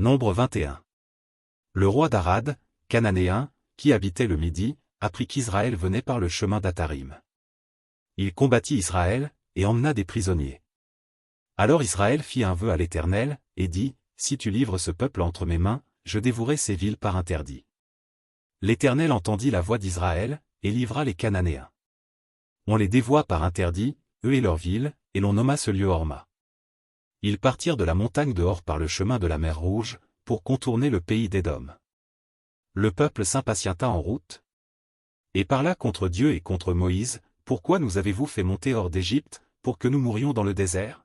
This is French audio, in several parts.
Nombre 21. Le roi d'Arad, cananéen, qui habitait le Midi, apprit qu'Israël venait par le chemin d'Atarim. Il combattit Israël, et emmena des prisonniers. Alors Israël fit un vœu à l'Éternel, et dit, « Si tu livres ce peuple entre mes mains, je dévouerai ces villes par interdit. » L'Éternel entendit la voix d'Israël, et livra les Cananéens. On les dévoua par interdit, eux et leurs villes, et l'on nomma ce lieu Horma. Ils partirent de la montagne de Hor par le chemin de la mer Rouge, pour contourner le pays d'Édom. Le peuple s'impatienta en route, et parla contre Dieu et contre Moïse, « Pourquoi nous avez-vous fait monter hors d'Égypte, pour que nous mourions dans le désert?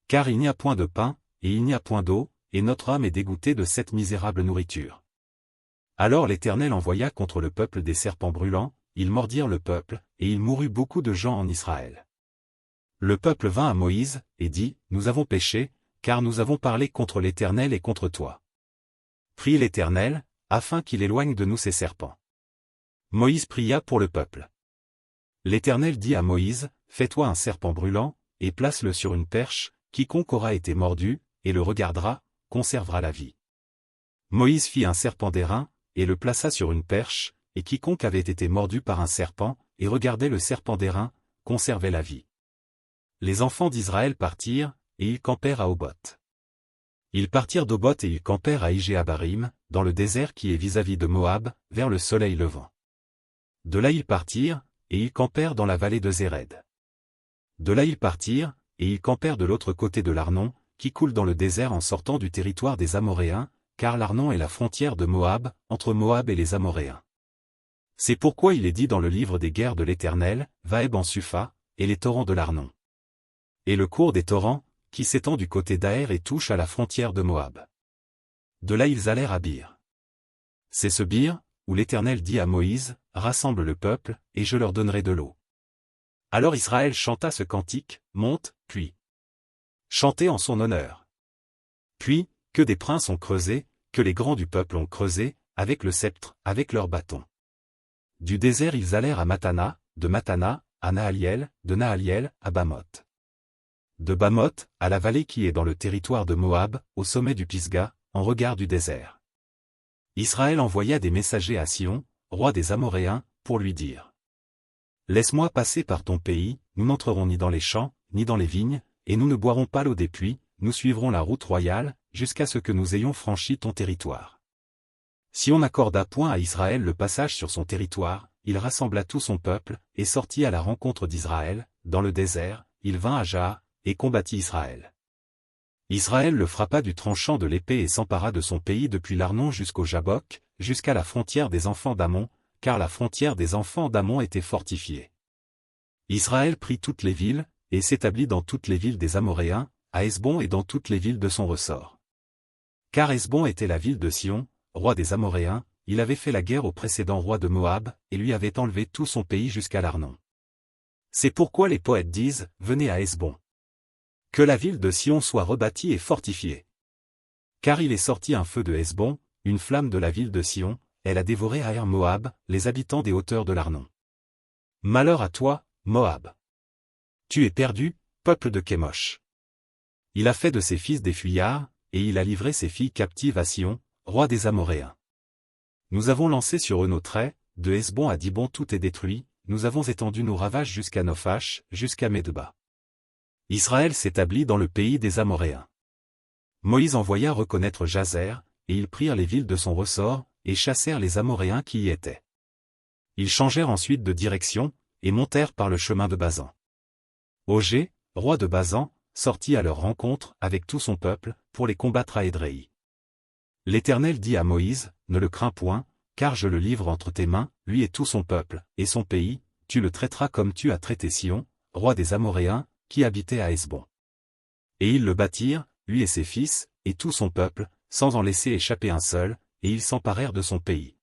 Car il n'y a point de pain, et il n'y a point d'eau, et notre âme est dégoûtée de cette misérable nourriture. » Alors l'Éternel envoya contre le peuple des serpents brûlants, ils mordirent le peuple, et il mourut beaucoup de gens en Israël. Le peuple vint à Moïse, et dit, « Nous avons péché, car nous avons parlé contre l'Éternel et contre toi. Prie l'Éternel, afin qu'il éloigne de nous ces serpents. » Moïse pria pour le peuple. L'Éternel dit à Moïse, « Fais-toi un serpent brûlant, et place-le sur une perche, quiconque aura été mordu, et le regardera, conservera la vie. » Moïse fit un serpent d'airain, et le plaça sur une perche, et quiconque avait été mordu par un serpent, et regardait le serpent d'airain, conservait la vie. Les enfants d'Israël partirent, et ils campèrent à Oboth. Ils partirent d'Oboth et ils campèrent à Ijé-Abarim, dans le désert qui est vis-à-vis de Moab, vers le soleil levant. De là ils partirent, et ils campèrent dans la vallée de Zéred. De là ils partirent, et ils campèrent de l'autre côté de l'Arnon, qui coule dans le désert en sortant du territoire des Amoréens, car l'Arnon est la frontière de Moab, entre Moab et les Amoréens. C'est pourquoi il est dit dans le livre des guerres de l'Éternel, Vaeb en Supha, et les torrents de l'Arnon. Et le cours des torrents, qui s'étend du côté d'Aër et touche à la frontière de Moab. De là ils allèrent à Bir. C'est ce Bir, où l'Éternel dit à Moïse, « Rassemble le peuple, et je leur donnerai de l'eau. » Alors Israël chanta ce cantique, « Monte, puis. Chantez en son honneur. Puis, que des princes ont creusé, que les grands du peuple ont creusé, avec le sceptre, avec leurs bâtons. » Du désert ils allèrent à Matana, de Matana, à Nahaliel, de Nahaliel, à Bamoth. De Bamoth, à la vallée qui est dans le territoire de Moab, au sommet du Pisga, en regard du désert. Israël envoya des messagers à Sion, roi des Amoréens, pour lui dire, « Laisse-moi passer par ton pays, nous n'entrerons ni dans les champs, ni dans les vignes, et nous ne boirons pas l'eau des puits, nous suivrons la route royale, jusqu'à ce que nous ayons franchi ton territoire. » Sion n'accorda point à Israël le passage sur son territoire, il rassembla tout son peuple, et sortit à la rencontre d'Israël, dans le désert, il vint à Jaha, et combattit Israël. Israël le frappa du tranchant de l'épée et s'empara de son pays depuis l'Arnon jusqu'au Jabbok, jusqu'à la frontière des enfants d'Ammon, car la frontière des enfants d'Ammon était fortifiée. Israël prit toutes les villes, et s'établit dans toutes les villes des Amoréens, à Hesbon et dans toutes les villes de son ressort. Car Hesbon était la ville de Sion, roi des Amoréens, il avait fait la guerre au précédent roi de Moab, et lui avait enlevé tout son pays jusqu'à l'Arnon. C'est pourquoi les poètes disent, « Venez à Hesbon. Que la ville de Sion soit rebâtie et fortifiée. » Car il est sorti un feu de Hesbon, une flamme de la ville de Sion, elle a dévoré Aër Moab, les habitants des hauteurs de l'Arnon. Malheur à toi, Moab. Tu es perdu, peuple de Kémosh. Il a fait de ses fils des fuyards, et il a livré ses filles captives à Sion, roi des Amoréens. Nous avons lancé sur eux nos traits, de Hesbon à Dibon tout est détruit, nous avons étendu nos ravages jusqu'à Nophash, jusqu'à Medeba. Israël s'établit dans le pays des Amoréens. Moïse envoya reconnaître Jazer, et ils prirent les villes de son ressort, et chassèrent les Amoréens qui y étaient. Ils changèrent ensuite de direction, et montèrent par le chemin de Bazan. Ogé, roi de Bazan, sortit à leur rencontre, avec tout son peuple, pour les combattre à Édréi. L'Éternel dit à Moïse, « Ne le crains point, car je le livre entre tes mains, lui et tout son peuple, et son pays, tu le traiteras comme tu as traité Sion, roi des Amoréens, qui habitait à Hesbon. » Et ils le bâtirent, lui et ses fils, et tout son peuple, sans en laisser échapper un seul, et ils s'emparèrent de son pays.